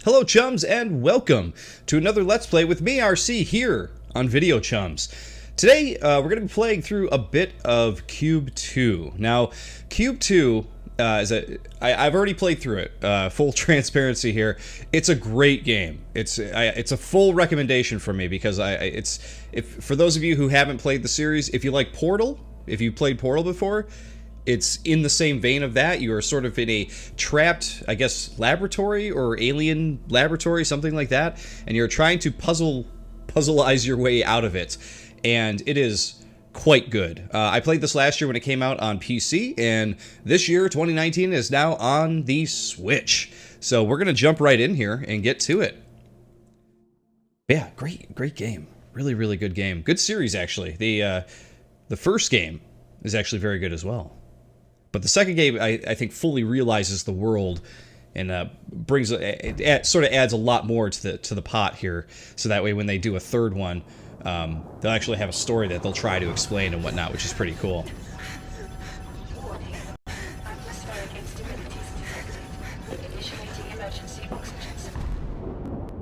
Hello chums and welcome to another Let's Play with me, RC, here on Video Chums. Today we're going to be playing through a bit of Q.U.B.E 2. Now, Q.U.B.E 2 I've already played through it. Full transparency here. It's a great game. It's a full recommendation from me because for those of you who haven't played the series, if you like Portal, if you played Portal before, it's in the same vein of that. You are sort of in a trapped, I guess, laboratory or alien laboratory, something like that, and you're trying to puzzleize your way out of it, and it is quite good. I played this last year when it came out on PC, and this year, 2019, is now on the Switch. So we're gonna jump right in here and get to it. Yeah, great game. Really good game. Good series, actually. The first game is actually very good as well. But the second game, I think, fully realizes the world and sort of adds a lot more to the pot here. So that way, when they do a third one, they'll actually have a story that they'll try to explain and whatnot, which is pretty cool.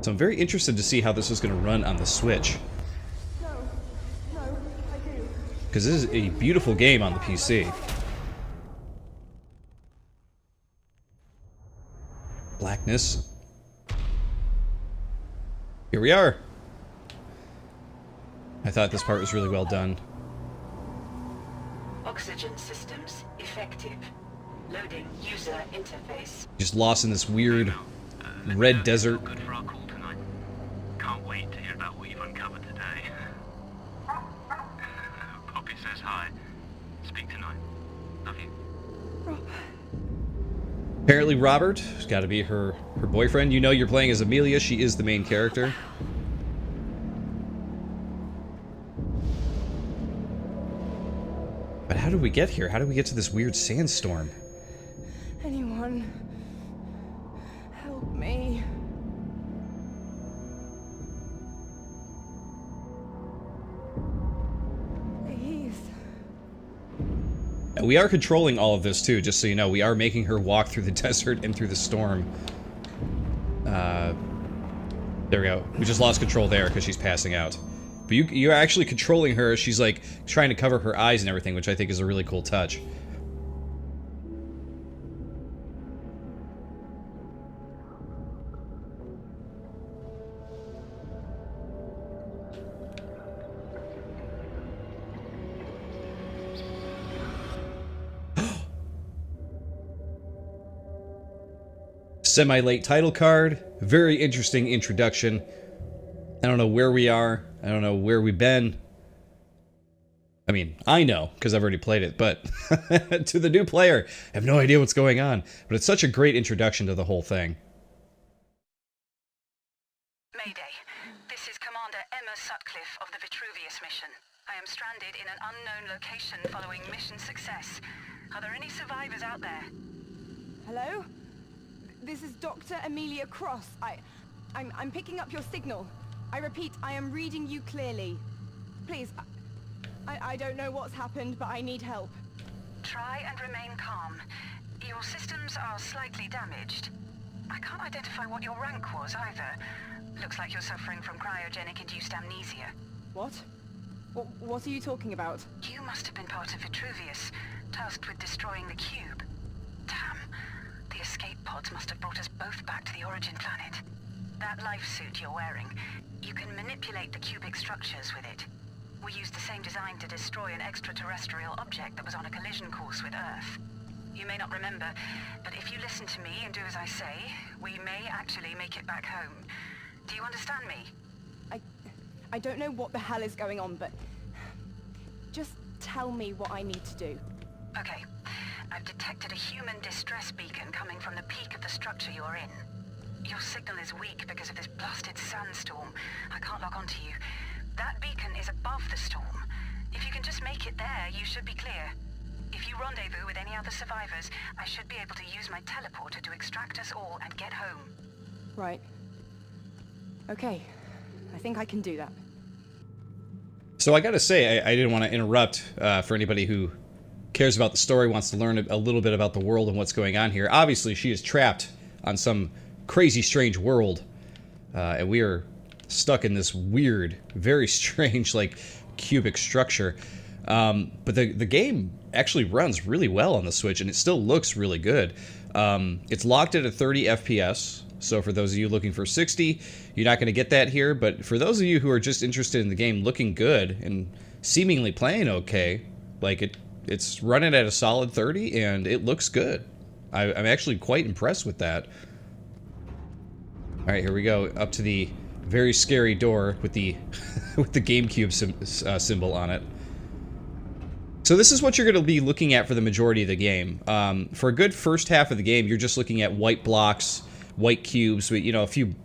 So I'm very interested to see how this is going to run on the Switch. Because this is a beautiful game on the PC. Blackness. Here we are. I thought this part was really well done. Oxygen systems effective. Loading user interface. Just lost in this weird red desert. Good for our call tonight. Can't wait to hear about what you've uncovered today. Poppy says hi. Speak tonight. Love you. Apparently Robert has got to be her boyfriend. You know you're playing as Amelia. She is the main character. But how did we get here? How did we get to this weird sandstorm? Anyone, help me. Please. We are controlling all of this too, just so you know. We are making her walk through the desert and through the storm. There we go. We just lost control there because she's passing out. But you're actually controlling her. She's like trying to cover her eyes and everything, which I think is a really cool touch. Semi-late title card. Very interesting introduction. I don't know where we are. I don't know where we've been. I mean, I know, because I've already played it, but to the new player, I have no idea what's going on. But it's such a great introduction to the whole thing. Mayday. This is Commander Emma Sutcliffe of the Vitruvius mission. I am stranded in an unknown location following mission success. Are there any survivors out there? Hello? This is Dr. Amelia Cross. I'm picking up your signal. I repeat, I am reading you clearly. Please, I don't know what's happened, but I need help. Try and remain calm. Your systems are slightly damaged. I can't identify what your rank was either. Looks like you're suffering from cryogenic-induced amnesia. What? What are you talking about? You must have been part of Vitruvius, tasked with destroying the cube. Damn. The escape pods must have brought us both back to the origin planet. That life suit you're wearing, you can manipulate the cubic structures with it. We used the same design to destroy an extraterrestrial object that was on a collision course with Earth. You may not remember, but if you listen to me and do as I say, we may actually make it back home. Do you understand me? I don't know what the hell is going on, but just tell me what I need to do. Okay. I've detected a human distress beacon coming from the peak of the structure you're in. Your signal is weak because of this blasted sandstorm. I can't log on to you. That beacon is above the storm. If you can just make it there, you should be clear. If you rendezvous with any other survivors, I should be able to use my teleporter to extract us all and get home. Right. Okay. I think I can do that. So I gotta say, I didn't want to interrupt for anybody who cares about the story, wants to learn a little bit about the world and what's going on here. Obviously, she is trapped on some crazy, strange world. And we are stuck in this weird, very strange, like, cubic structure. But the game actually runs really well on the Switch, and it still looks really good. It's locked at a 30 FPS, so for those of you looking for 60, you're not going to get that here. But for those of you who are just interested in the game looking good and seemingly playing okay, like it's running at a solid 30, and it looks good. I'm actually quite impressed with that. All right, here we go, up to the very scary door with the with the GameCube symbol on it. So this is what you're going to be looking at for the majority of the game. For a good first half of the game, you're just looking at white blocks, white cubes, with, you know, a few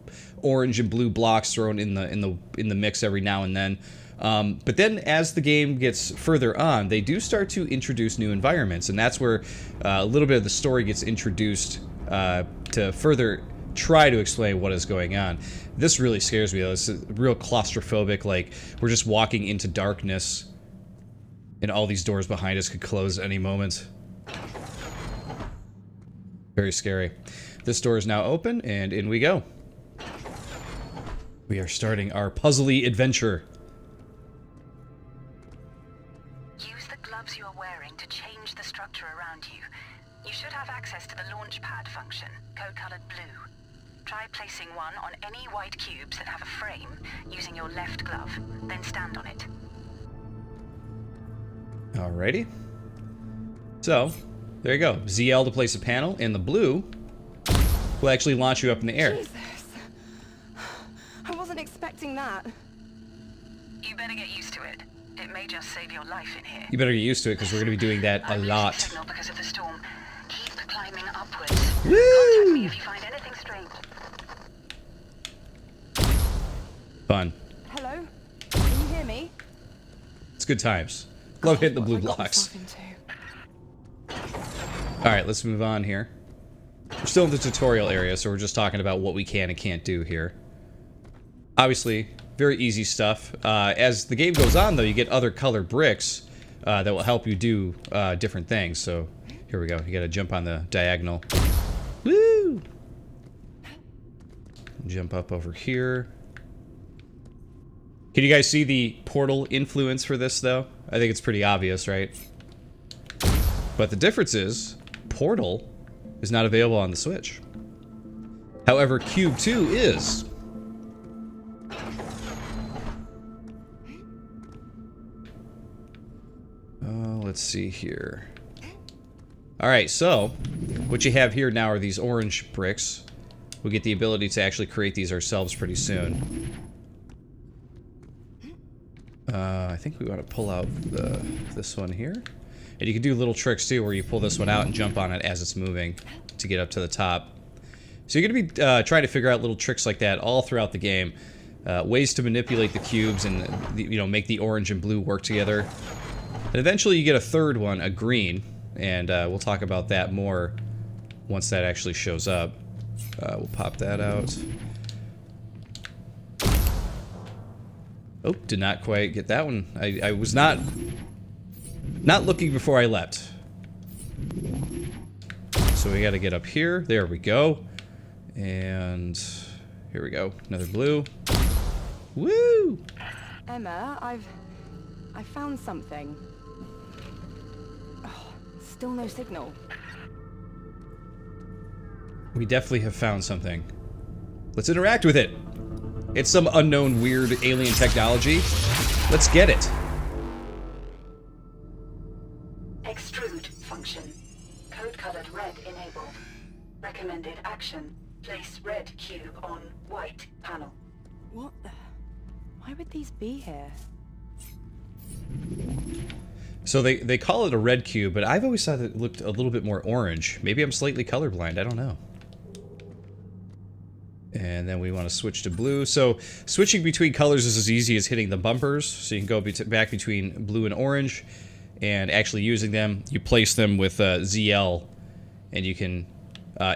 orange and blue blocks thrown in the mix every now and then. But then as the game gets further on, they do start to introduce new environments, and that's where a little bit of the story gets introduced to further try to explain what is going on. This really scares me, though. It's real claustrophobic, like we're just walking into darkness, and all these doors behind us could close at any moment. Very scary. This door is now open, and in we go. We are starting our puzzly adventure. Use the gloves you are wearing to change the structure around you. You should have access to the launch pad function, code-colored blue. Try placing one on any white cubes that have a frame using your left glove, then stand on it. Alrighty. So, there you go. ZL to place a panel, and the blue will actually launch you up in the air. Jesus. I wasn't expecting that. You better get used to it. It may just save your life in here. You better get used to it, because we're going to be doing that a lot. Signal because of the storm. Keep climbing upwards. Woo! Contact me if you find anything strange. Fun. Hello? Can you hear me? It's good times. Love hitting the blue What I got blocks. myself into. Alright, let's move on here. We're still in the tutorial area, so we're just talking about what we can and can't do here. Obviously, very easy stuff. As the game goes on, though, you get other color bricks that will help you do different things. So, here we go. You gotta jump on the diagonal. Woo! Jump up over here. Can you guys see the Portal influence for this, though? I think it's pretty obvious, right? But the difference is, Portal is not available on the Switch. However, Q.U.B.E is. Let's see here. Alright, so, what you have here now are these orange bricks. We get the ability to actually create these ourselves pretty soon. I think we want to pull out this one here. And you can do little tricks too, where you pull this one out and jump on it as it's moving to get up to the top. So you're going to be trying to figure out little tricks like that all throughout the game. Ways to manipulate the cubes and, make the orange and blue work together. And eventually you get a third one, a green. And we'll talk about that more once that actually shows up. We'll pop that out. Oh, did not quite get that one. I was not looking before I leapt. So we gotta get up here. There we go. And here we go. Another blue. Woo! Emma, I found something. Oh, still no signal. We definitely have found something. Let's interact with it. It's some unknown weird alien technology. Let's get it. Extrude function. Code-colored red enabled. Recommended action. Place red cube on white panel. What the? Why would these be here? So they call it a red cube, but I've always thought it looked a little bit more orange. Maybe I'm slightly colorblind, I don't know. And then we want to switch to blue. So switching between colors is as easy as hitting the bumpers. So you can go back between blue and orange. And actually using them, you place them with ZL. And you can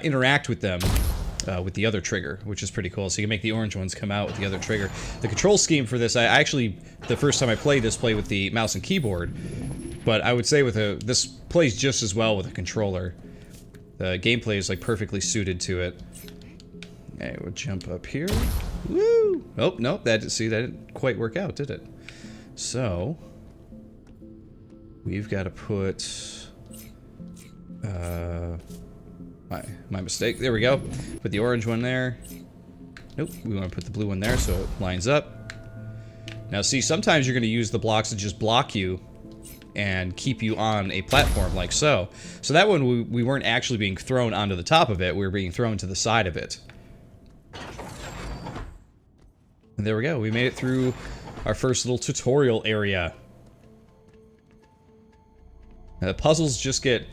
interact with them with the other trigger, which is pretty cool. So you can make the orange ones come out with the other trigger. The control scheme for this, I actually, the first time I played this, played with the mouse and keyboard. But I would say this plays just as well with a controller. The gameplay is like perfectly suited to it. Okay, we'll jump up here. Woo! Oh, nope, that didn't quite work out, did it? So, we've got to put... my mistake. There we go. Put the orange one there. Nope, we want to put the blue one there so it lines up. Now see, sometimes you're going to use the blocks to just block you and keep you on a platform like so. So that one, we weren't actually being thrown onto the top of it, we were being thrown to the side of it. And there we go, we made it through our first little tutorial area. Now, the puzzles just get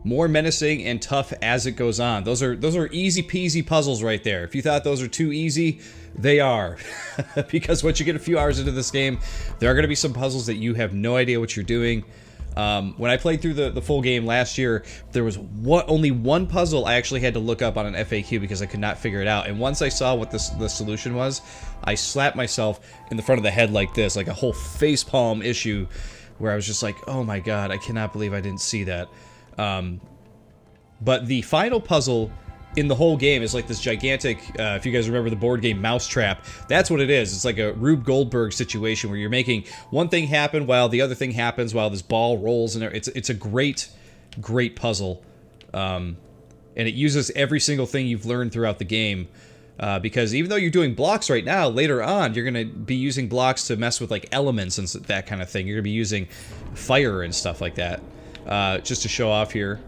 more menacing and tough as it goes on. Those are easy peasy puzzles right there. If you thought those are too easy, they are. Because once you get a few hours into this game, there are going to be some puzzles that you have no idea what you're doing. When I played through the full game last year, there was only one puzzle I actually had to look up on an FAQ because I could not figure it out. And once I saw what the solution was, I slapped myself in the front of the head like this, like a whole facepalm issue, where I was just like, oh my god, I cannot believe I didn't see that. But the final puzzle in the whole game is like this gigantic, if you guys remember the board game Mousetrap, that's what it is. It's like a Rube Goldberg situation where you're making one thing happen while the other thing happens, while this ball rolls, and it's a great puzzle. And it uses every single thing you've learned throughout the game. Because even though you're doing blocks right now, later on, you're going to be using blocks to mess with like elements and that kind of thing. You're going to be using fire and stuff like that. Just to show off here,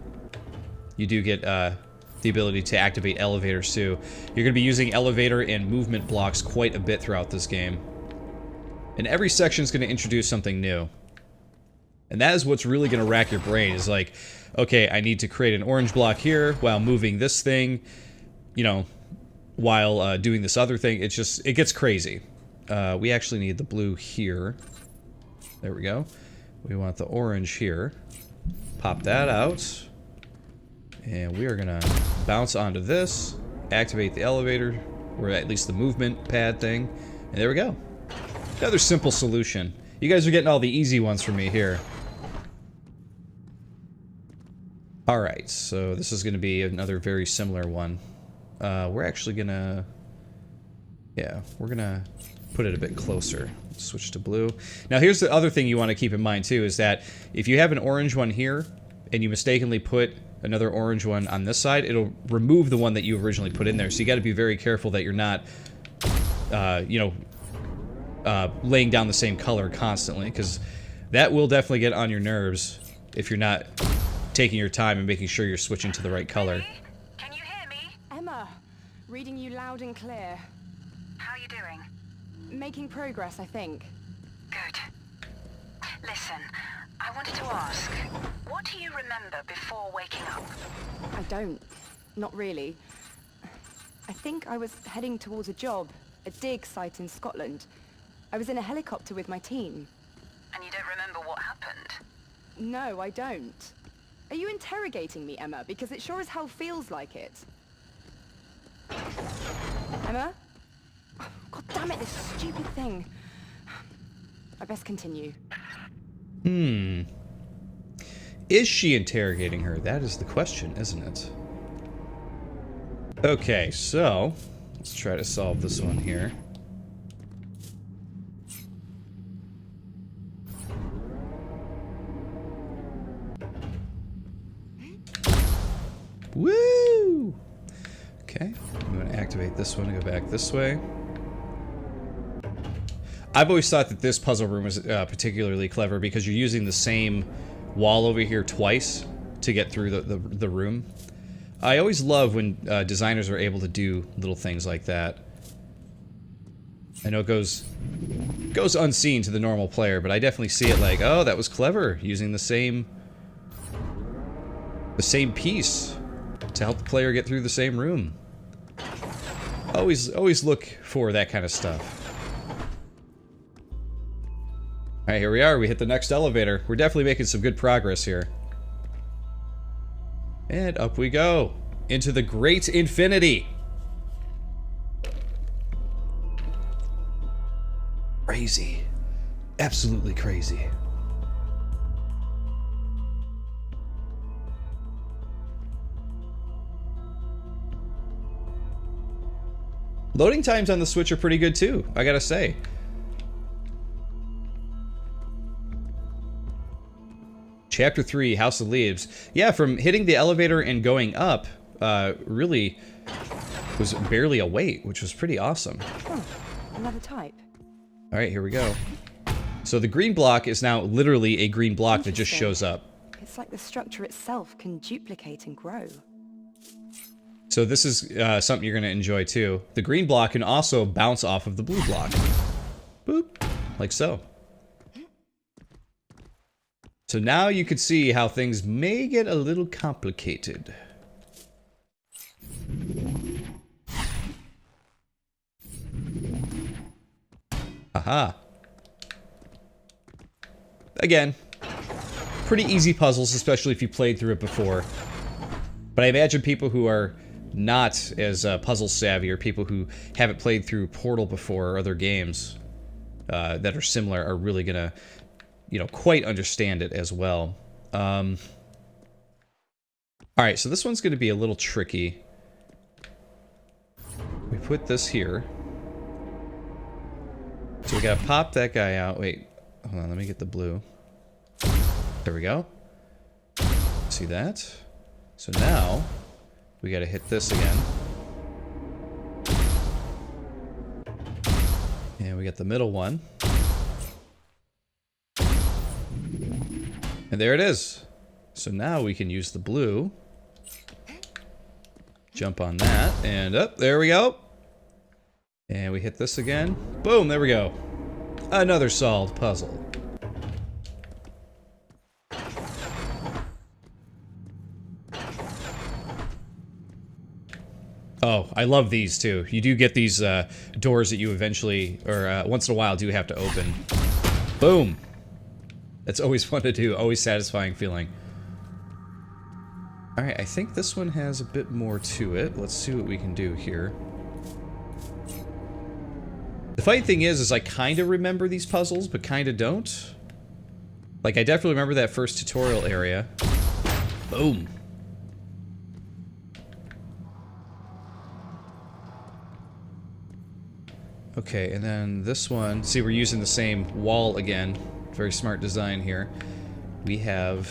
you do get the ability to activate elevators too. You're going to be using elevator and movement blocks quite a bit throughout this game. And every section is going to introduce something new. And that is what's really going to rack your brain, is like, okay, I need to create an orange block here while moving this thing, you know, while doing this other thing. It gets crazy. We actually need the blue here. There we go. We want the orange here. Pop that out. And we are gonna bounce onto this, activate the elevator, or at least the movement pad thing, and there we go. Another simple solution. You guys are getting all the easy ones from me here. Alright, so this is gonna be another very similar one. We're actually gonna... yeah, we're gonna put it a bit closer. Switch to blue. Now here's the other thing you want to keep in mind too, is that if you have an orange one here, and you mistakenly put another orange one on this side, it'll remove the one that you originally put in there. So you got to be very careful that you're not, laying down the same color constantly, because that will definitely get on your nerves if you're not taking your time and making sure you're switching to the right color. Can you hear me? Emma, reading you loud and clear. How are you doing? Making progress, I think. Good. Listen, I wanted to ask, what do you remember before waking up? I don't. Not really. I think I was heading towards a job, a dig site in Scotland. I was in a helicopter with my team. And you don't remember what happened? No, I don't. Are you interrogating me, Emma? Because it sure as hell feels like it. Emma? Oh, God damn it, this stupid thing. I best continue. Is she interrogating her? That is the question, isn't it? Okay, so let's try to solve this one here. Woo! Okay, I'm going to activate this one and go back this way. I've always thought that this puzzle room is particularly clever because you're using the same wall over here twice to get through the room. I always love when designers are able to do little things like that. I know it goes unseen to the normal player, but I definitely see it like, oh, that was clever, using the same piece to help the player get through the same room. Always look for that kind of stuff. Alright, here we are. We hit the next elevator. We're definitely making some good progress here. And up we go. Into the great infinity. Crazy. Absolutely crazy. Loading times on the Switch are pretty good too, I gotta say. Chapter 3, House of Leaves. Yeah, from hitting the elevator and going up, really was barely a wait, which was pretty awesome. Oh, another type. Alright, here we go. So the green block is now literally a green block that just shows up. It's like the structure itself can duplicate and grow. So this is something you're going to enjoy too. The green block can also bounce off of the blue block. Boop. Like so. So now you can see how things may get a little complicated. Aha. Again, pretty easy puzzles, especially if you played through it before. But I imagine people who are not as puzzle savvy, or people who haven't played through Portal before or other games that are similar, are really gonna, you know, quite understand it as well. Alright, so this one's gonna be a little tricky. We put this here. So we gotta pop that guy out. Wait, hold on, let me get the blue. There we go. See that? So now, we gotta hit this again. And we got the middle one. And there it is. So now we can use the blue. Jump on that, and up, there we go. And we hit this again. Boom, there we go. Another solved puzzle. Oh, I love these too. You do get these doors that you eventually, or once in a while, do have to open. Boom. That's always fun to do. Always satisfying feeling. Alright, I think this one has a bit more to it. Let's see what we can do here. The funny thing is I kind of remember these puzzles, but kind of don't. Like, I definitely remember that first tutorial area. Boom. Okay, and then this one, see, we're using the same wall again. Very smart design here. We have,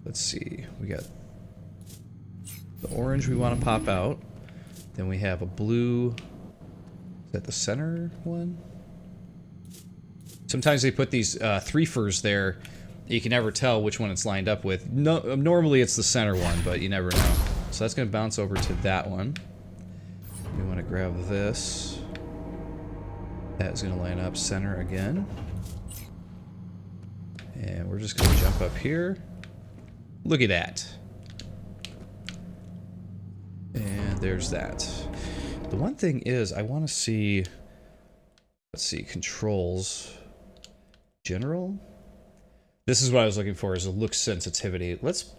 let's see, we got the orange we want to pop out. Then we have a blue, is that the center one? Sometimes they put these threefers there. You can never tell which one it's lined up with. No, normally it's the center one, but you never know. So that's going to bounce over to that one. We want to grab this. That is going to line up center again. And we're just going to jump up here. Look at that. And there's that. The one thing is, I want to see... Let's see, controls. General? This is what I was looking for, is a look sensitivity. Let's...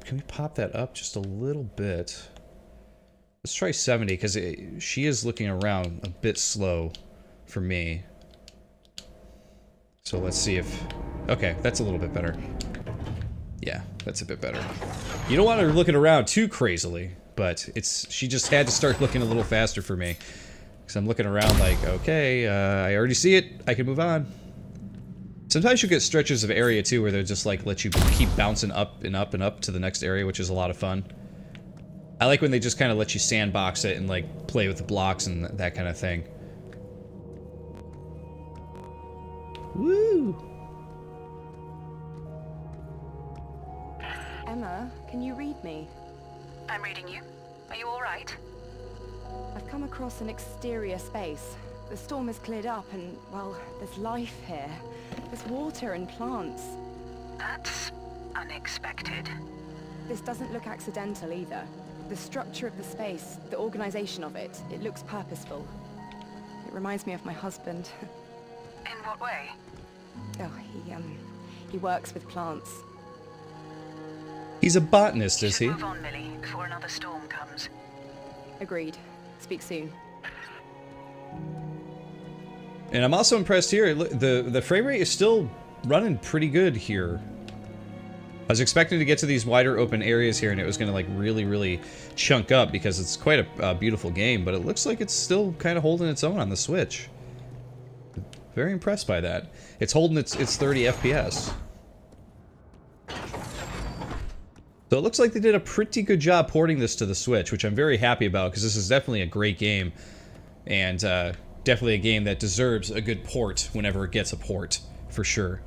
Can we pop that up just a little bit? Let's try 70, because she is looking around a bit slow for me. So let's see if... Okay, that's a little bit better. Yeah, that's a bit better. You don't want her looking around too crazily, but she just had to start looking a little faster for me. Because I'm looking around like, okay, I already see it, I can move on. Sometimes you get stretches of area too where they'll just like let you keep bouncing up and up and up to the next area, which is a lot of fun. I like when they just kind of let you sandbox it and like play with the blocks and that kind of thing. Woo! Emma, can you read me? I'm reading you. Are you all right? I've come across an exterior space. The storm has cleared up and, well, there's life here. There's water and plants. That's unexpected. This doesn't look accidental either. The structure of the space, the organization of it, it looks purposeful. It reminds me of my husband. In what way? Oh, he works with plants. He's a botanist, is he? Move on, Millie, before another storm comes. Agreed. Speak soon. And I'm also impressed here. The frame rate is still running pretty good here. was expecting to get to these wider open areas here and it was going to like really chunk up because it's quite a beautiful game, but it looks like it's still kind of holding its own on the Switch. Very impressed by that. It's holding its 30 FPS. So it looks like they did a pretty good job porting this to the Switch, which I'm very happy about because this is definitely a great game. And definitely a game that deserves a good port whenever it gets a port, for sure.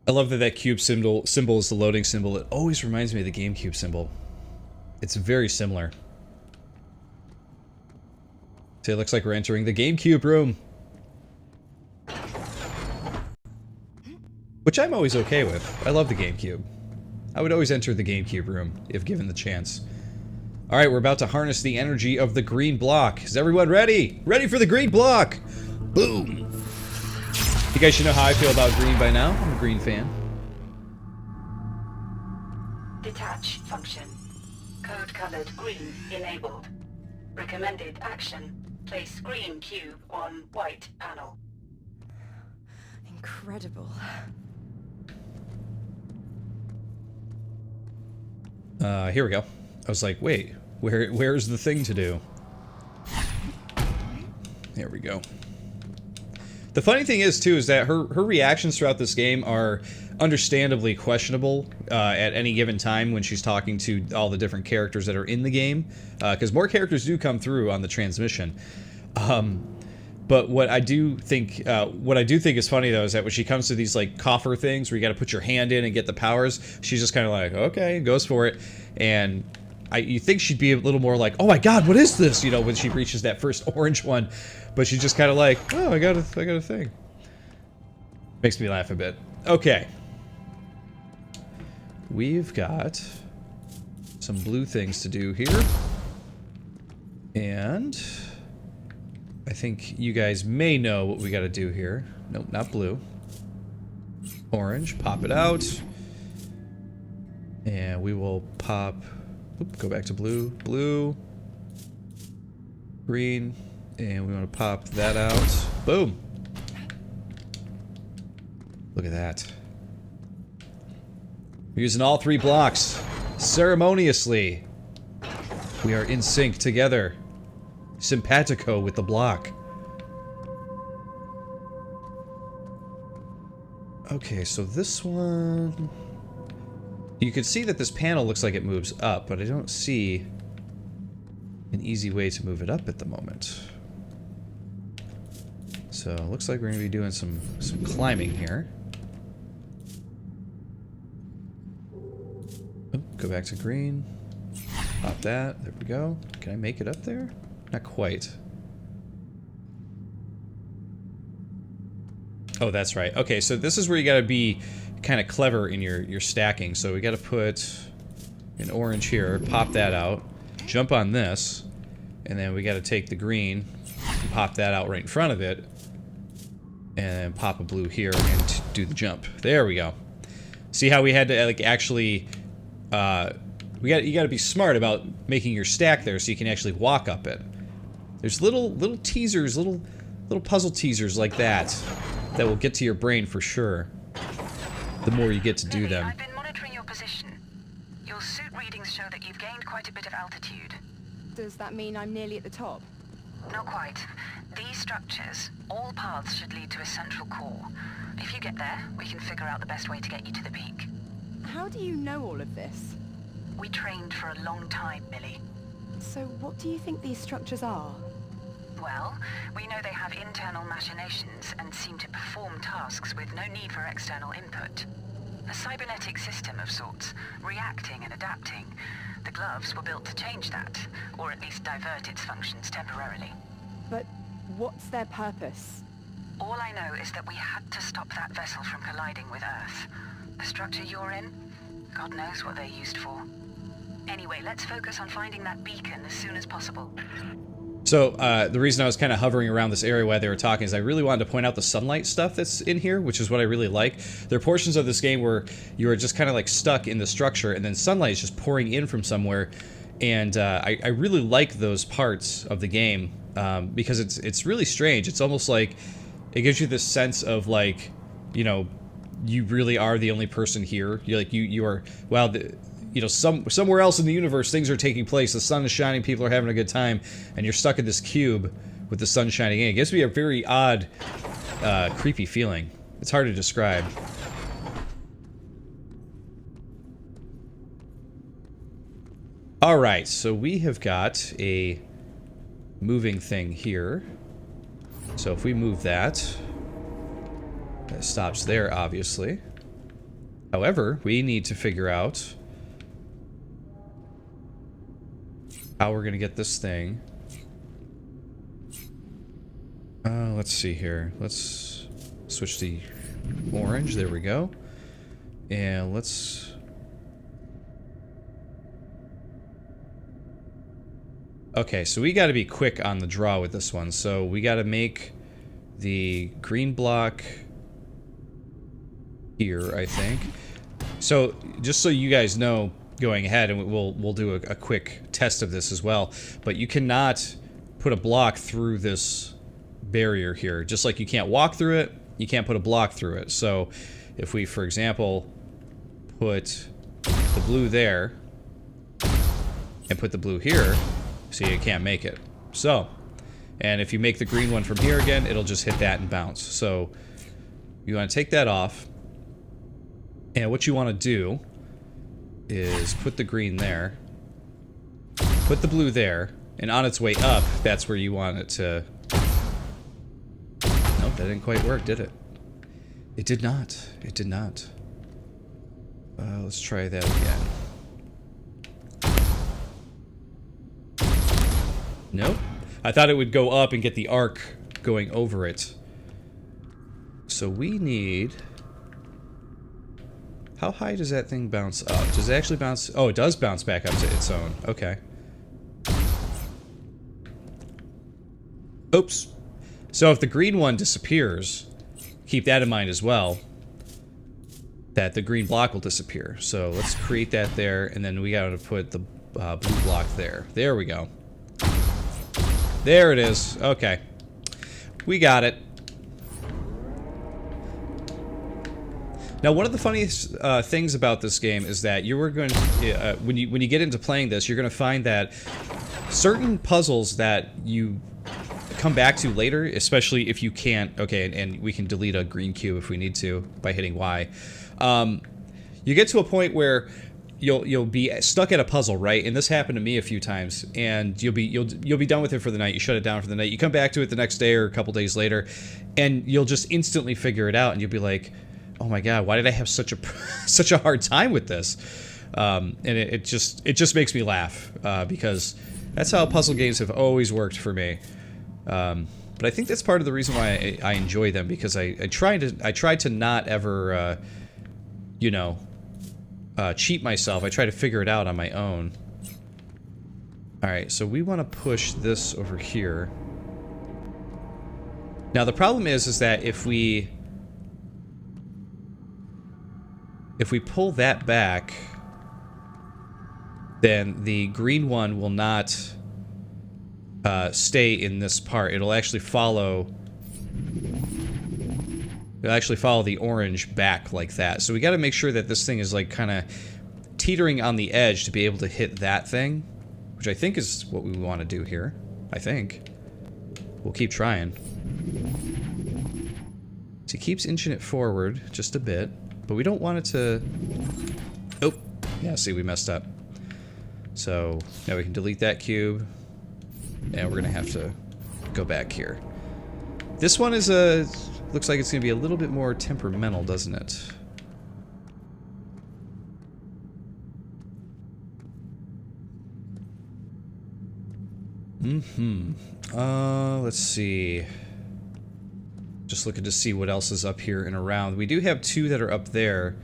I love that cube symbol is the loading symbol. It always reminds me of the GameCube symbol. It's very similar. So it looks like we're entering the GameCube room. Which I'm always okay with. I love the GameCube. I would always enter the GameCube room, if given the chance. Alright, we're about to harness the energy of the green block. Is everyone ready? Ready for the green block! Boom! You guys should know how I feel about green by now. I'm a green fan. Detach function. Code colored green enabled. Recommended action. Place green cube on white panel. Incredible. Here we go. I was like, wait, where's the thing to do? There we go. The funny thing is, too, is that her reactions throughout this game are understandably questionable at any given time when she's talking to all the different characters that are in the game, because more characters do come through on the transmission. But what I do think is funny though is that when she comes to these like coffer things where you got to put your hand in and get the powers, she's just kind of like, okay, goes for it, and you think she'd be a little more like, oh my god, what is this? You know, when she reaches that first orange one, but she's just kind of like, oh, I got a thing. Makes me laugh a bit. Okay, we've got some blue things to do here, and I think you guys may know what we got to do here. Nope, not blue. Orange, pop it out. And we will pop... Oop, go back to blue. Blue. Green. And we want to pop that out. Boom. Look at that. We're using all three blocks. Ceremoniously. We are in sync together. Simpatico with the block. Okay, so this one... You can see that this panel looks like it moves up, but I don't see an easy way to move it up at the moment. So, it looks like we're going to be doing some climbing here. Oh, go back to green. Pop that. There we go. Can I make it up there? Not quite. Oh, that's right. Okay, so this is where you gotta be kind of clever in your stacking. So we gotta put an orange here, pop that out, jump on this, and then we gotta take the green, and pop that out right in front of it, and then pop a blue here and do the jump. There we go. See how we had to like actually you gotta be smart about making your stack there so you can actually walk up it. There's little teasers, little puzzle teasers like that will get to your brain for sure. The more you get to do them. I've been monitoring your position. Your suit readings show that you've gained quite a bit of altitude. Does that mean I'm nearly at the top? Not quite. These structures, all paths should lead to a central core. If you get there, we can figure out the best way to get you to the peak. How do you know all of this? We trained for a long time, Millie. So what do you think these structures are? Well, we know they have internal machinations and seem to perform tasks with no need for external input. A cybernetic system of sorts, reacting and adapting. The gloves were built to change that, or at least divert its functions temporarily. But what's their purpose? All I know is that we had to stop that vessel from colliding with Earth. The structure you're in, God knows what they're used for. Anyway, let's focus on finding that beacon as soon as possible. So, the reason I was kind of hovering around this area while they were talking is I really wanted to point out the sunlight stuff that's in here, which is what I really like. There are portions of this game where you are just kind of like stuck in the structure, and then sunlight is just pouring in from somewhere, And I really like those parts of the game because it's really strange. It's almost like it gives you this sense of like, you know, you really are the only person here. You're like you are, well, you know, somewhere else in the universe things are taking place. The sun is shining, people are having a good time, and you're stuck in this cube with the sun shining in. It gives me a very odd, creepy feeling. It's hard to describe. Alright, so we have got a moving thing here. So if we move that, that stops there, obviously. However, we need to figure out how we're going to get this thing. Let's see here. Let's switch to orange. There we go. And let's... Okay, so we got to be quick on the draw with this one. So we got to make the green block here, I think. So just so you guys know, going ahead, and we'll do a quick test of this as well. But you cannot put a block through this barrier here. Just like you can't walk through it, you can't put a block through it. So if we, for example, put the blue there and put the blue here, see, you can't make it. So, and if you make the green one from here again, it'll just hit that and bounce. So you want to take that off, and what you want to do is put the green there, put the blue there, and on its way up, that's where you want it to... Nope, that didn't quite work, did it? It did not. It did not. Let's try that again. Nope. I thought it would go up and get the arc going over it. So we need... How high does that thing bounce up? Does it actually bounce... Oh, it does bounce back up to its own. Okay. Oops. So if the green one disappears, keep that in mind as well, that the green block will disappear. So let's create that there, and then we gotta put the blue block there. There we go. There it is. Okay. We got it. Now, one of the funniest things about this game is that you were going to, when you get into playing this, you're going to find that certain puzzles that you come back to later, especially if you can't, okay, and we can delete a green cube if we need to by hitting Y. You get to a point where you'll be stuck at a puzzle, right? And this happened to me a few times, and you'll be done with it for the night. You shut it down for the night. You come back to it the next day or a couple days later, and you'll just instantly figure it out, and you'll be like, oh my god, why did I have such a hard time with this? And it just makes me laugh because that's how puzzle games have always worked for me. But I think that's part of the reason why I enjoy them, because I try to not ever you know, cheat myself. I try to figure it out on my own. Alright, so we want to push this over here. Now the problem is that if we pull that back, then the green one will not stay in this part. It'll actually follow the orange back like that. So we got to make sure that this thing is like kind of teetering on the edge to be able to hit that thing, which I think is what we want to do here. I think. We'll keep trying. So he keeps inching it forward just a bit. But we don't want it to... Oh, yeah, see, we messed up. So, now we can delete that cube. And we're going to have to go back here. This one is a... Looks like it's going to be a little bit more temperamental, doesn't it? Let's see. Just looking to see what else is up here and around. We do have two that are up there.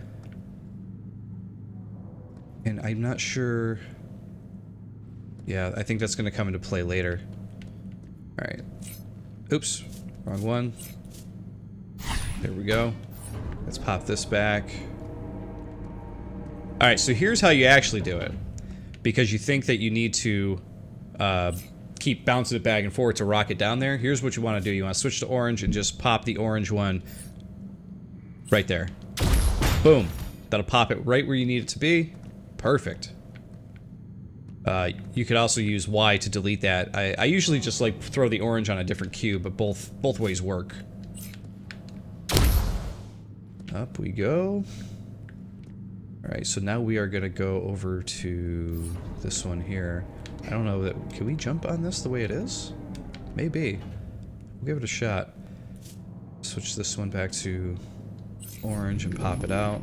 And I'm not sure... Yeah, I think that's going to come into play later. Alright. Oops. Wrong one. There we go. Let's pop this back. Alright, so here's how you actually do it. because you think that you need to keep bouncing it back and forth to rock it down there. Here's what you want to do. You want to switch to orange and just pop the orange one right there. Boom. That'll pop it right where you need it to be. Perfect. You could also use Y to delete that. I usually just like throw the orange on a different cube, but both ways work. Up we go. Alright, so now we are going to go over to this one here. I don't know that... Can we jump on this the way it is? Maybe. We'll give it a shot. Switch this one back to orange and pop it out.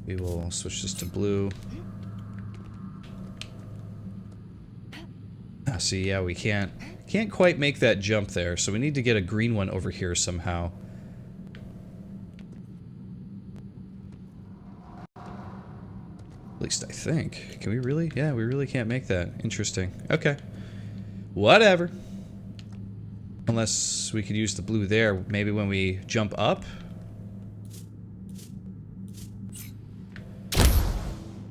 We will switch this to blue. Ah, see, yeah, we can't quite make that jump there, so we need to get a green one over here somehow. At least I think. Can we really? Yeah, we really can't make that. Interesting. Okay. Whatever. Unless we could use the blue there, maybe when we jump up.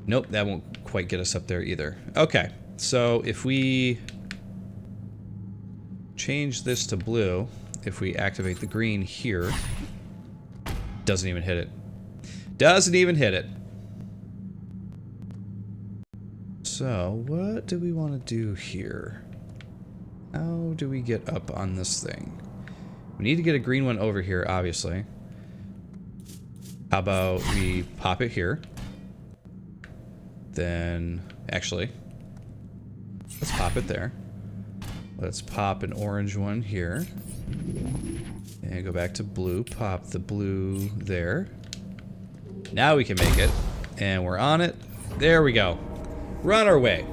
Nope, that won't quite get us up there either. Okay, so if we change this to blue, if we activate the green here, doesn't even hit it. Doesn't even hit it. So, what do we want to do here? How do we get up on this thing? We need to get a green one over here, obviously. How about we pop it here? Then, actually, let's pop it there. Let's pop an orange one here. And go back to blue. Pop the blue there. Now we can make it. And we're on it. There we go. We're on our way.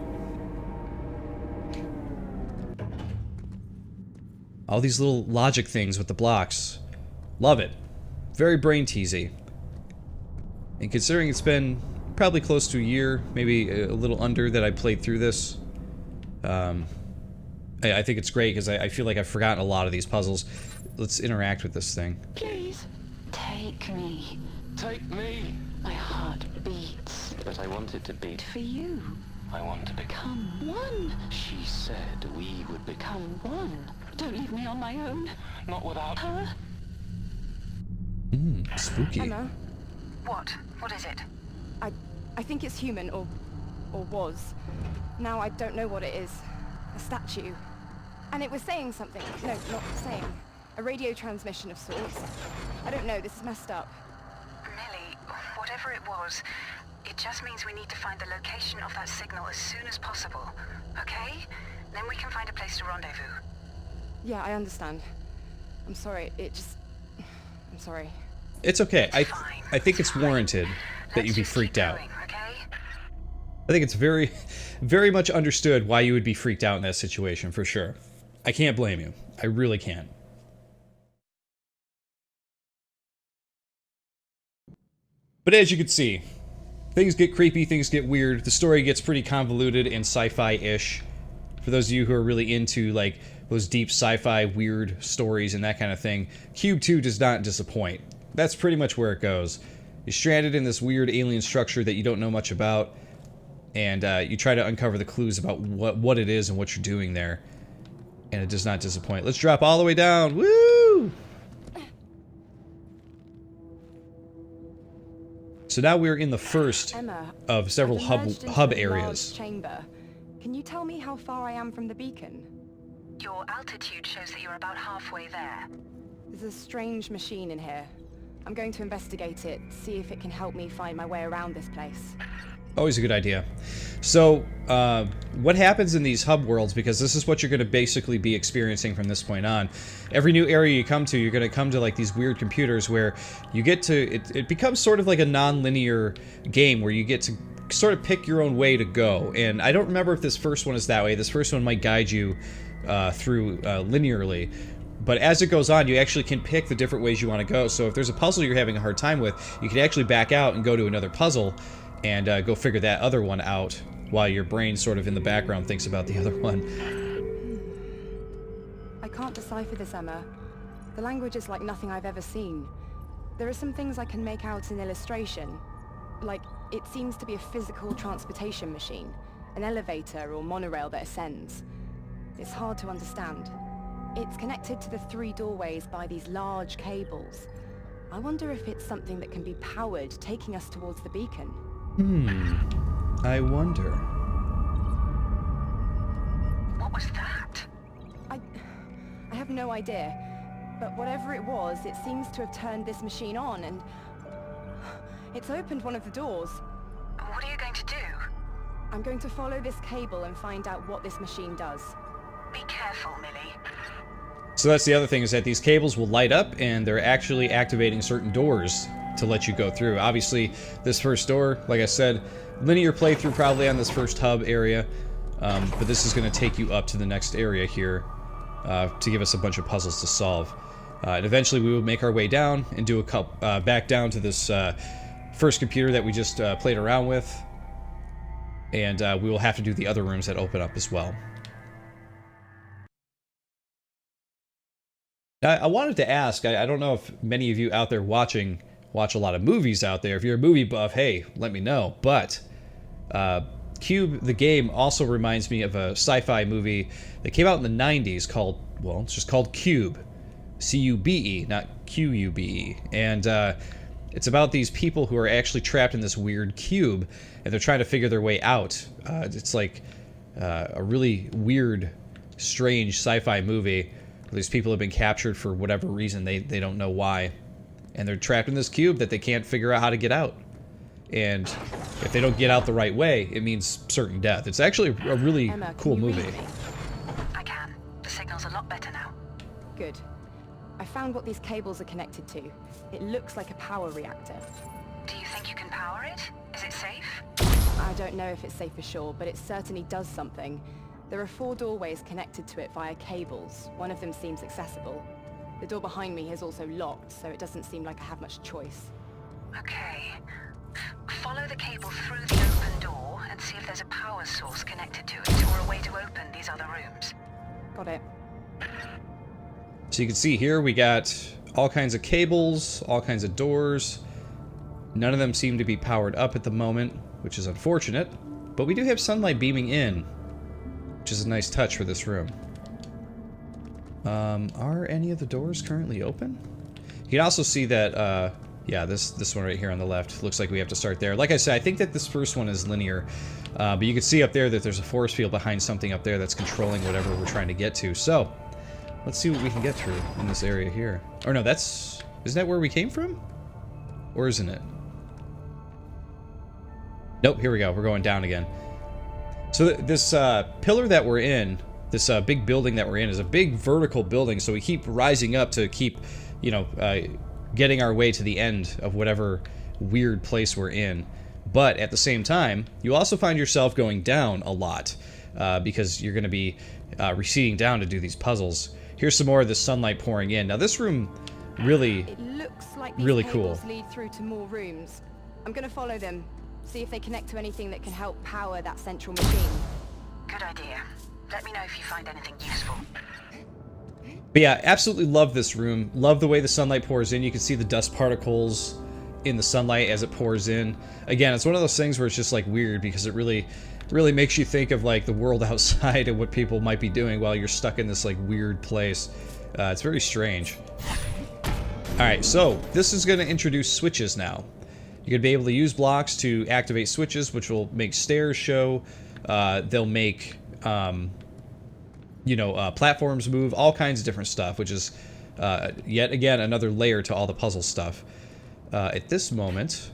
All these little logic things with the blocks. Love it. Very brain teasy. And considering it's been probably close to a year, maybe a little under, that I played through this, I think it's great because I feel like I've forgotten a lot of these puzzles. Let's interact with this thing. Please, take me. Take me! My heart beats But I want it to beat. for you. I want to become. Come one. She said we would become. Come one. Don't leave me on my own. Not without Her? Spooky. Emma, What? What is it? I think it's human, or was. Now I don't know what it is. A statue. And it was saying something. No, not saying. A radio transmission of sorts. I don't know, this is messed up. Millie, whatever it was, it just means we need to find the location of that signal as soon as possible. Okay? Then we can find a place to rendezvous. Yeah, I understand. I'm sorry, I'm sorry. It's okay. Fine. I think it's warranted that you be freaked out. Okay? I think it's very, very much understood why you would be freaked out in that situation, for sure. I can't blame you. I really can't. But as you can see, things get creepy, things get weird. The story gets pretty convoluted and sci-fi-ish. For those of you who are really into, like, those deep sci-fi weird stories and that kind of thing, Q.U.B.E 2 does not disappoint. That's pretty much where it goes. You're stranded in this weird alien structure that you don't know much about, and you try to uncover the clues about what it is and what you're doing there. And it does not disappoint. Let's drop all the way down. Woo! So now we're in the first Emma, of several I've emerged into hub a large areas. chamber. Can you tell me how far I am from the beacon? Your altitude shows that you're about halfway there. There's a strange machine in here. I'm going to investigate it, see if it can help me find my way around this place. Always a good idea. So, what happens in these hub worlds, because this is what you're going to basically be experiencing from this point on. Every new area you come to, you're going to come to like these weird computers where you get to, it becomes sort of like a non-linear game where you get to sort of pick your own way to go. And I don't remember if this first one is that way. This first one might guide you through linearly. But as it goes on, you actually can pick the different ways you want to go. So if there's a puzzle you're having a hard time with, you can actually back out and go to another puzzle and go figure that other one out while your brain sort of in the background thinks about the other one. I can't decipher this, Emma. The language is like nothing I've ever seen. There are some things I can make out in illustration. Like, it seems to be a physical transportation machine. an elevator or monorail that ascends. It's hard to understand. It's connected to the 3 doorways by these large cables. I wonder if it's something that can be powered, taking us towards the beacon. I wonder. What was that? I have no idea. But whatever it was, it seems to have turned this machine on and... it's opened one of the doors. What are you going to do? I'm going to follow this cable and find out what this machine does. Be careful, Millie. So that's the other thing, is that these cables will light up and they're actually activating certain doors to let you go through. Obviously, this first door, like I said, linear playthrough probably on this first hub area, but this is going to take you up to the next area here to give us a bunch of puzzles to solve. And eventually we will make our way down and do a couple, back down to this first computer that we just played around with, and we will have to do the other rooms that open up as well. I wanted to ask, I don't know if many of you out there watch a lot of movies out there. If you're a movie buff, hey, let me know. But Q.U.B.E, the game, also reminds me of a sci-fi movie that came out in the 90s called, well, it's just called Q.U.B.E. C-U-B-E, not Q-U-B-E. And it's about these people who are actually trapped in this weird cube, and they're trying to figure their way out. It's like a really weird, strange sci-fi movie. These people have been captured for whatever reason, they don't know why. And they're trapped in this cube that they can't figure out how to get out. And if they don't get out the right way, it means certain death. It's actually a really Emma, cool can you movie. read me? I can. The signal's a lot better now. Good. I found what these cables are connected to. It looks like a power reactor. Do you think you can power it? Is it safe? I don't know if it's safe for sure, but it certainly does something. There are 4 doorways connected to it via cables. One of them seems accessible. The door behind me is also locked, so it doesn't seem like I have much choice. Okay. Follow the cable through the open door and see if there's a power source connected to it or a way to open these other rooms. Got it. So you can see here we got all kinds of cables, all kinds of doors. None of them seem to be powered up at the moment, which is unfortunate. But we do have sunlight beaming in, which is a nice touch for this room. Are any of the doors currently open? You can also see that, yeah, this one right here on the left looks like we have to start there. Like I said, I think that this first one is linear, but you can see up there that there's a force field behind something up there that's controlling whatever we're trying to get to. So, let's see what we can get through in this area here. Or no, isn't that where we came from? Or isn't it? Nope, here we go. We're going down again. So this pillar that we're in, this big building that we're in, is a big vertical building, so we keep rising up to keep, you know, getting our way to the end of whatever weird place we're in. But at the same time, you also find yourself going down a lot, because you're going to be receding down to do these puzzles. Here's some more of the sunlight pouring in. Now this room really, It looks like these really cables cool. lead through to more rooms. I'm gonna follow them, see if they connect to anything that can help power that central machine. Good idea. Let me know if you find anything useful. But yeah, absolutely love this room. Love the way the sunlight pours in. You can see the dust particles in the sunlight as it pours in. Again, it's one of those things where it's just like weird, because it really makes you think of like the world outside and what people might be doing while you're stuck in this like weird place. It's very strange. Alright, so this is going to introduce switches now. You're going to be able to use blocks to activate switches, which will make stairs show. They'll make, you know, platforms move, all kinds of different stuff, which is, yet again, another layer to all the puzzle stuff. At this moment,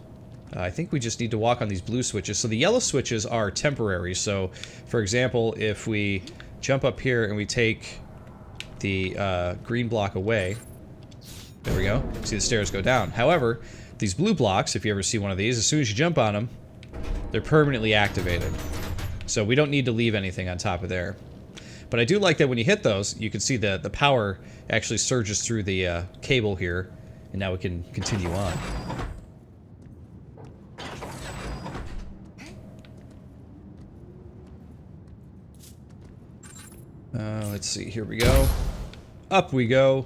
I think we just need to walk on these blue switches. So the yellow switches are temporary. So, for example, if we jump up here and we take the green block away, there we go. See the stairs go down. However, these blue blocks, if you ever see one of these, as soon as you jump on them, they're permanently activated. So we don't need to leave anything on top of there. But I do like that when you hit those, you can see the power actually surges through the cable here, and now we can continue on. Let's see, here we go. Up we go.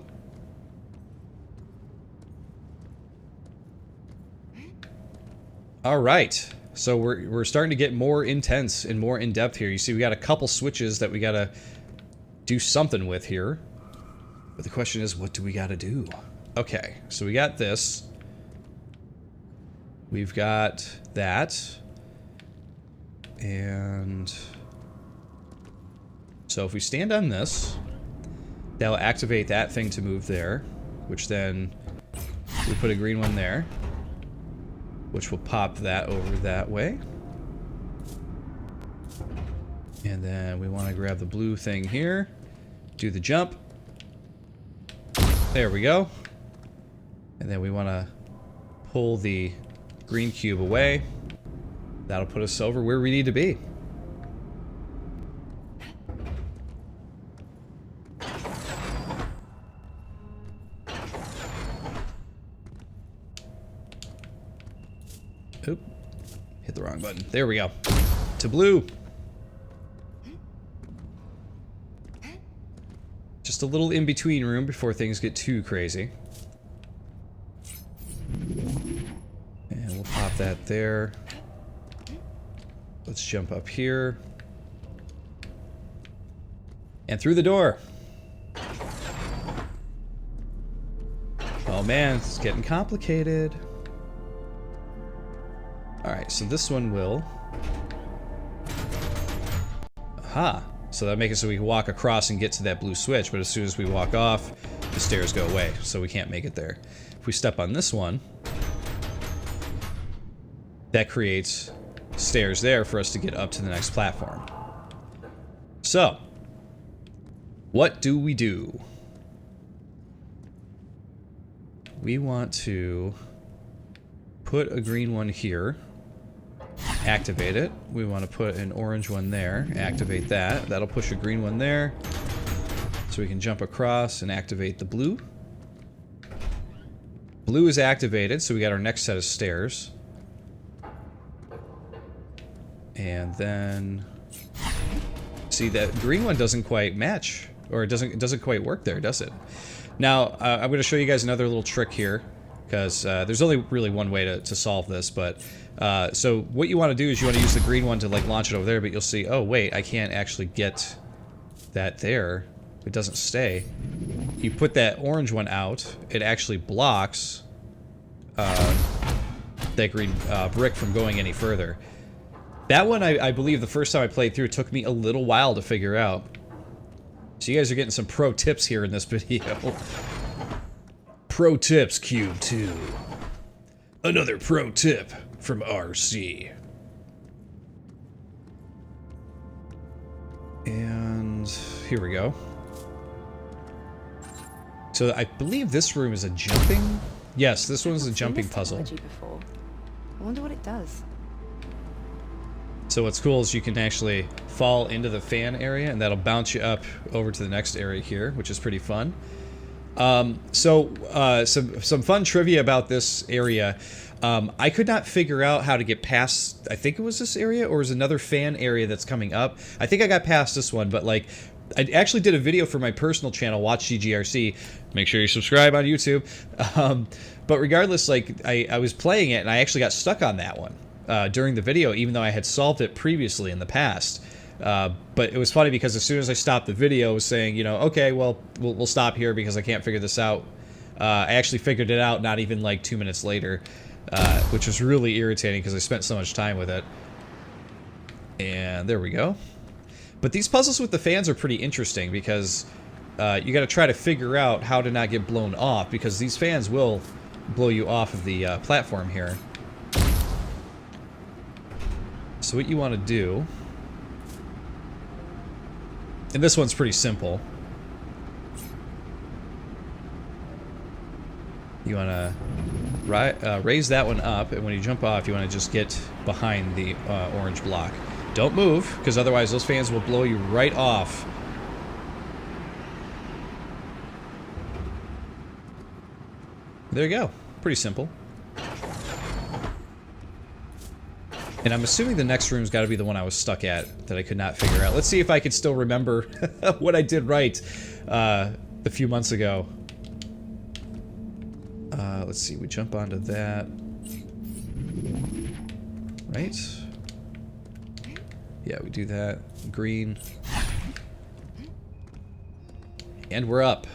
All right. So we're starting to get more intense and more in-depth here. You see, we got a couple switches that we gotta do something with here. But the question is, what do we gotta do? Okay, so we got this. We've got that. And so if we stand on this, that'll activate that thing to move there, which then we put a green one there, which will pop that over that way. And then we want to grab the blue thing here, do the jump. There we go. And then we want to pull the green cube away. That'll put us over where we need to be. Oop. Hit the wrong button. There we go. To blue. Just a little in-between room before things get too crazy. And we'll pop that there. Let's jump up here. And through the door. Oh man, it's getting complicated. Alright, so this one will... Aha! So that'll make it so we can walk across and get to that blue switch, but as soon as we walk off, the stairs go away, so we can't make it there. If we step on this one, that creates stairs there for us to get up to the next platform. So, what do? We want to put a green one here, activate it. We want to put an orange one there, activate that. That'll push a green one there, so we can jump across and activate the blue. Blue is activated, so we got our next set of stairs. And then, see, that green one doesn't quite match, or it doesn't quite work there, does it? Now, I'm going to show you guys another little trick here, because there's only really one way to solve this, but so what you want to do is you want to use the green one to like launch it over there, but you'll see, oh wait, I can't actually get that there. It doesn't stay. You put that orange one out, it actually blocks that green brick from going any further. That one, I believe, the first time I played through, it took me a little while to figure out. So you guys are getting some pro tips here in this video. Pro tips, Q.U.B.E. Another pro tip from RC. And here we go. So I believe this room is a jumping... Yes, this one's a jumping puzzle. Before. I wonder what it does. So what's cool is you can actually fall into the fan area, and that'll bounce you up over to the next area here, which is pretty fun. Some fun trivia about this area. I could not figure out how to get past, I think it was this area, or was another fan area that's coming up. I think I got past this one, but like, I actually did a video for my personal channel, Watch GGRC. Make sure you subscribe on YouTube. But regardless, like, I was playing it, and I actually got stuck on that one during the video, even though I had solved it previously in the past. But it was funny because as soon as I stopped the video, I was saying, you know, okay, well, we'll stop here because I can't figure this out. I actually figured it out not even like 2 minutes later, which was really irritating because I spent so much time with it. And there we go. But these puzzles with the fans are pretty interesting because you got to try to figure out how to not get blown off, because these fans will blow you off of the platform here. So what you want to do... And this one's pretty simple. You want to raise that one up, and when you jump off, you want to just get behind the orange block. Don't move, because otherwise those fans will blow you right off. There you go. Pretty simple. And I'm assuming the next room's got to be the one I was stuck at that I could not figure out. Let's see if I could still remember what I did right a few months ago. Let's see, we jump onto that. right? Yeah, we do that. Green. And we're up.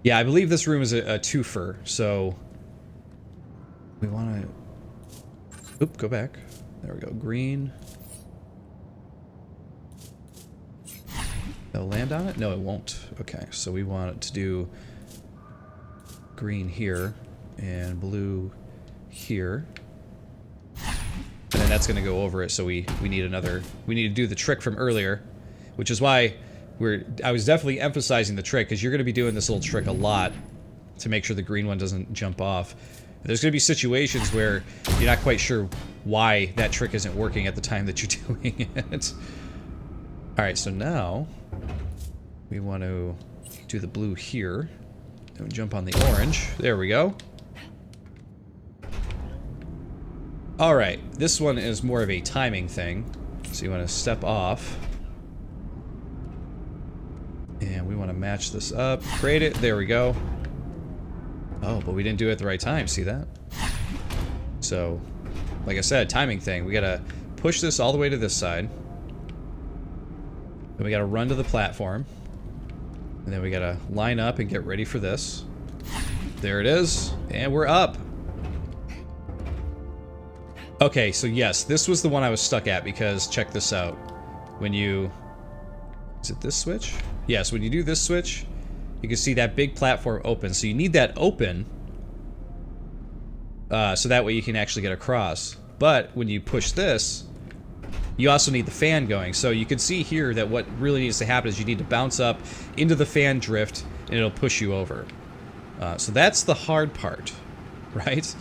Yeah, I believe this room is a twofer, so we want to... Oop, go back. There we go. Green. It'll land on it? No, it won't. Okay, so we want it to do green here and blue here. And then that's going to go over it, so we need another... We need to do the trick from earlier, which is why I was definitely emphasizing the trick, because you're going to be doing this little trick a lot to make sure the green one doesn't jump off. There's going to be situations where you're not quite sure why that trick isn't working at the time that you're doing it. Alright, so now we want to do the blue here. And jump on the orange. There we go. Alright, this one is more of a timing thing. So you want to step off. And we want to match this up. Create it. There we go. Oh, but we didn't do it at the right time. See that? So, like I said, timing thing. We gotta push this all the way to this side. Then we gotta run to the platform. And then we gotta line up and get ready for this. There it is. And we're up. Okay, so yes, this was the one I was stuck at, because check this out. When you... Is it this switch? Yes, when you do this switch, you can see that big platform open. So you need that open, so that way you can actually get across. But when you push this, you also need the fan going. So you can see here that what really needs to happen is you need to bounce up into the fan drift, and it'll push you over. So that's the hard part, right?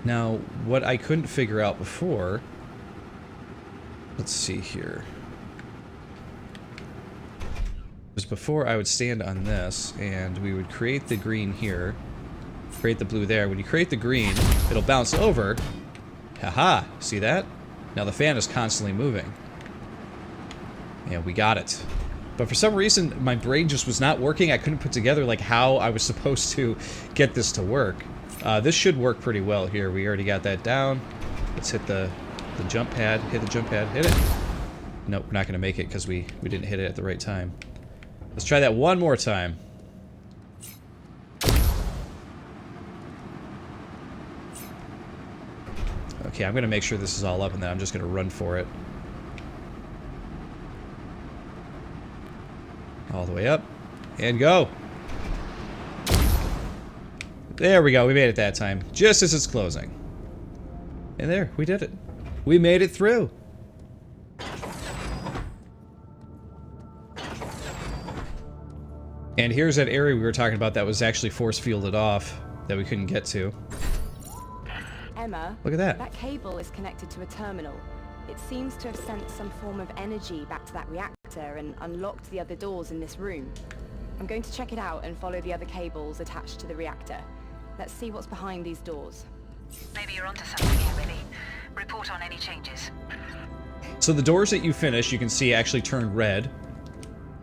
Now, what I couldn't figure out before... Let's see here. Was before I would stand on this, and we would create the green here, create the blue there. When you create the green, it'll bounce over. Haha, see that? Now the fan is constantly moving. And we got it. But for some reason, my brain just was not working. I couldn't put together like how I was supposed to get this to work. This should work pretty well here. We already got that down. Let's hit the jump pad. Hit the jump pad. Hit it. Nope, we're not going to make it because we didn't hit it at the right time. Let's try that one more time. Okay, I'm going to make sure this is all up, and then I'm just going to run for it. All the way up. And go. There we go. We made it that time. Just as it's closing. And there, we did it. We made it through. And here's that area we were talking about that was actually force fielded off, that we couldn't get to. Emma, look at that. That cable is connected to a terminal. It seems to have sent some form of energy back to that reactor and unlocked the other doors in this room. I'm going to check it out and follow the other cables attached to the reactor. Let's see what's behind these doors. Maybe you're onto something here, Willie. Report on any changes. So the doors that you finish, you can see actually turn red.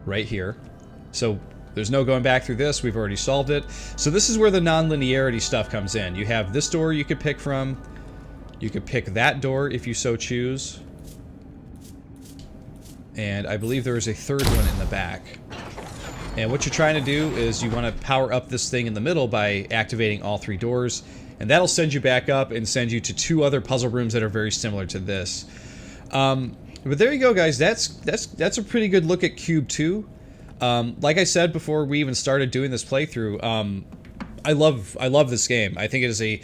Right here. So there's no going back through this. We've already solved it. So this is where the non-linearity stuff comes in. You have this door you could pick from. You could pick that door if you so choose. And I believe there is a third one in the back. And what you're trying to do is you want to power up this thing in the middle by activating all three doors. And that'll send you back up and send you to two other puzzle rooms that are very similar to this. But there you go, guys. That's a pretty good look at Q.U.B.E. Like I said before we even started doing this playthrough, I love this game. I think it is a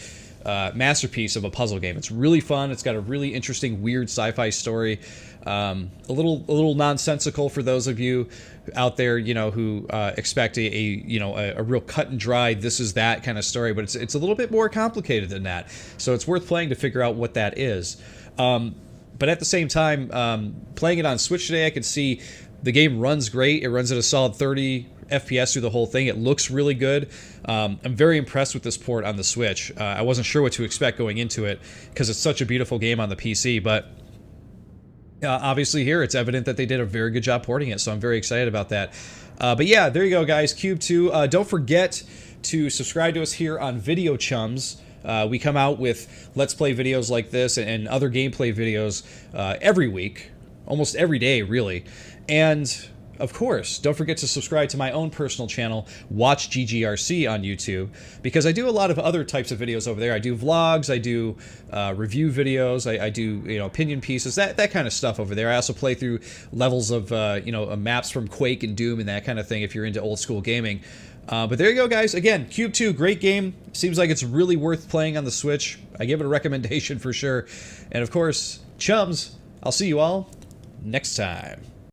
masterpiece of a puzzle game. It's really fun. It's got a really interesting, weird sci-fi story. A little nonsensical for those of you out there, you know, who expect a real cut and dry, this is that kind of story. But it's a little bit more complicated than that. So it's worth playing to figure out what that is. But at the same time, playing it on Switch today, I can see the game runs great. It runs at a solid 30 FPS through the whole thing. It looks really good. I'm very impressed with this port on the Switch. I wasn't sure what to expect going into it because it's such a beautiful game on the PC, but Obviously here it's evident that they did a very good job porting it, so I'm very excited about that. But yeah, there you go, guys. Q.U.B.E 2. Don't forget to subscribe to us here on Video Chums. We come out with Let's Play videos like this and other gameplay videos every week, almost every day, really. And of course, don't forget to subscribe to my own personal channel, Watch GGRC on YouTube, because I do a lot of other types of videos over there. I do vlogs, I do review videos, I do opinion pieces, that kind of stuff over there. I also play through levels of maps from Quake and Doom and that kind of thing if you're into old school gaming. But there you go, guys. Again, Q.U.B.E 2, great game. Seems like it's really worth playing on the Switch. I give it a recommendation for sure. And of course, chums, I'll see you all next time.